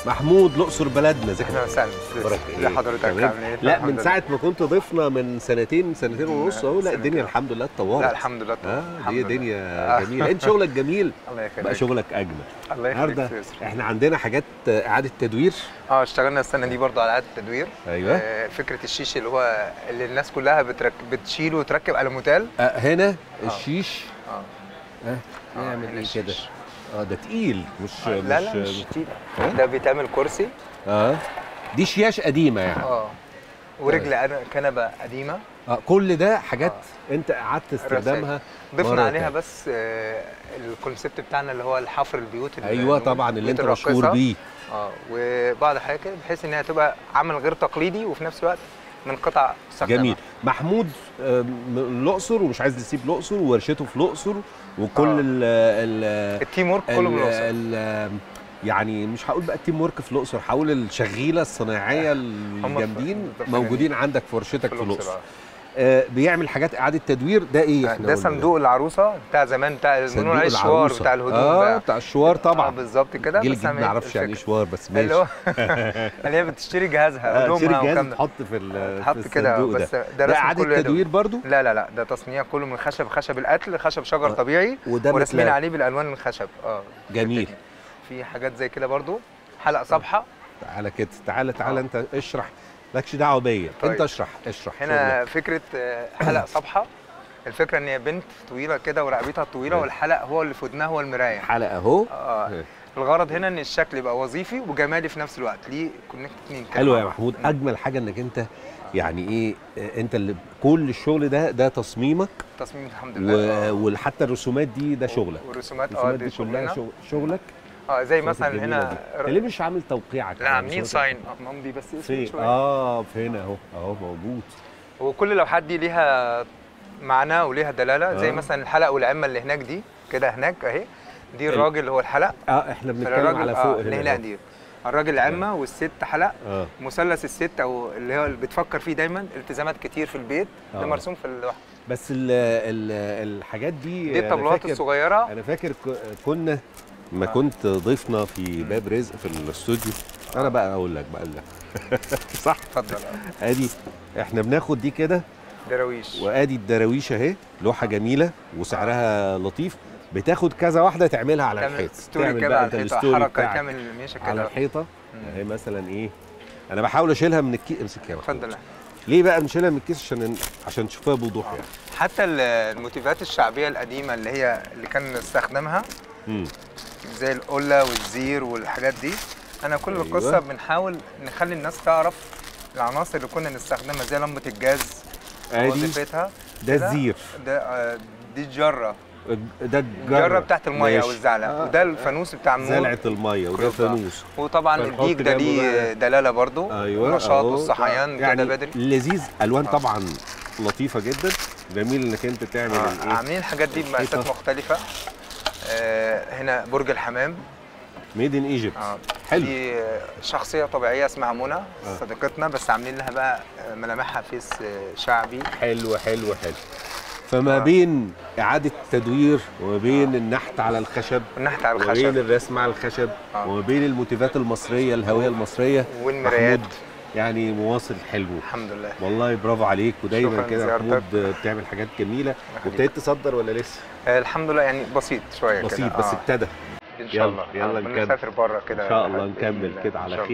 محمود الاقصر بلدنا، ازيك؟ اهلا وسهلا. ازي حضرتك؟ عامل ايه؟ لا من ساعه ما كنت ضيفنا من سنتين ونص اهو، لا الدنيا الحمد لله اتطورت. لا الحمد لله اتطورت. دي دنيا جميله. انت شغلك جميل. الله يخليك. بقى شغلك اجمل. الله يخليك. النهارده احنا عندنا حاجات اعاده تدوير. اشتغلنا السنه دي برضو على اعاده التدوير. ايوه. فكره الشيش اللي الناس كلها بتشيله وتركب على موتيل. هنا الشيش. نعمل ايه الشيش. كده؟ ده تقيل مش لا مش تقيل. ده بيتعمل كرسي. دي شياش قديمه يعني. ورجل كنبه قديمه. كل ده حاجات انت قعدت استخدامها. ضفنا عليها بس الكونسيبت بتاعنا اللي هو الحفر البيوت. ايوه طبعا اللي انت مشهور بيه. وبعض الحاجات كده بحيث ان هي تبقى عمل غير تقليدي وفي نفس الوقت من قطع استخدامها. جميل. محمود من الاقصر ومش عايز يسيب الاقصر وورشته في الاقصر وكل التيم ورك كله من الاقصر. يعني مش هقول بقى التيم ورك في الاقصر، هقول الشغيله الصناعيه الجامدين موجودين عندك في ورشتك في الاقصر. بيعمل حاجات اعاده تدوير. ده ايه؟ ده صندوق العروسه بتاع زمان، بتاع بنقول عليه الشوار بتاع الهدوم. بتاع الشوار طبعا. بالظبط كده. جيل جديد ما يعرفش يعني ايه شوار، بس ماشي. اللي هي بتشتري جهازها هدومها وكم تحط في الصندوق كده. بس ده اعاده تدوير برضو؟ لا ده تصنيع كله من خشب القتل، خشب شجر طبيعي ورسمين عليه بالالوان الخشب. جميل. في حاجات زي كده برضو. حلقه صبحه. تعالى كده، تعالى انت اشرح. مالكش دعوه بيا. طيب. انت اشرح هنا شغلك. فكره حلقه صبحه. الفكره ان هي بنت طويله كده ورقبتها طويله والحلق هو اللي في ودنها هو المرايه. حلقه اهو. الغرض هنا ان الشكل يبقى وظيفي وجمالي في نفس الوقت. ليه كونكت اتنين كده. حلو يا محمود. اجمل حاجه انك انت يعني ايه، انت اللي كل الشغل ده تصميمك. تصميم الحمد لله. وحتى الرسومات دي ده شغلك. والرسومات دي كلها شغلك. زي مثلا هنا ليه مش عامل توقيعك؟ لا عاملين ساين ممضي بس اسمه شويه. في هنا اهو موجود. وكل لوحات دي ليها معنى وليها دلاله. زي مثلا الحلق والعمه اللي هناك دي كده هناك اهي. دي الراجل اللي هو الحلق. احنا بنتكلم على فوق هنا. دي الراجل عمه والست حلق. مثلث الست او اللي هو اللي بتفكر فيه دايما التزامات كتير في البيت. ده مرسوم في اللوحه. بس الحاجات دي الطبلات الصغيره. انا فاكر كنا ما كنت ضيفنا في باب رزق في الاستوديو. انا بقى اقول لك صح. اتفضل. ادي احنا بناخد دي كده دراويش، وادي الدراويش اهي. لوحه جميله وسعرها لطيف. بتاخد كذا واحده تعملها على الحيط. تعمل كده على الحيطه حركه. تعمل ميشه كده على الحيطه اهي. مثلا ايه، انا بحاول اشيلها من الكيس. امسك يا محمود. اتفضل. ليه بقى بنشيلها من الكيس؟ عشان تشوفها بوضوح يعني. حتى الموتيفات الشعبيه القديمه اللي كان نستخدمها زي القله والزير والحاجات دي. انا كل القصه بنحاول نخلي الناس تعرف العناصر اللي كنا نستخدمها زي لمبه الجاز وظيفتها. ده الزير. دي الجره. ده الجره بتاعت الميه او الزعله. وده الفانوس بتاع النور. زلعه الميه وده فانوس. وطبعا الديك ده ليه دلاله برضو. النشاط والصحيان يعني بدري. لذيذ. الوان طبعا لطيفه جدا. جميل انك انت تعمل عاملين الحاجات دي بمقاسات مختلفه. هنا برج الحمام ميد ان ايجيبت. حلو. دي شخصيه طبيعيه اسمها منى صديقتنا، بس عاملين لها بقى ملامحها فيس شعبي. حلو. فما بين اعاده تدوير وما بين النحت على الخشب وما بين الرسم على الخشب وما بين الموتيفات المصريه الهويه المصريه والمرايات. يعني مواصل حلو. الحمد لله. والله برافو عليك. ودايما كده يا محمود بتعمل حاجات جميله. وابتديت تصدر ولا لسه؟ الحمد لله يعني بسيط شويه كده. بسيط بس ابتدى. ان شاء الله. يلا نكمل. نسافر بره كده ان شاء الله نكمل كده على خير.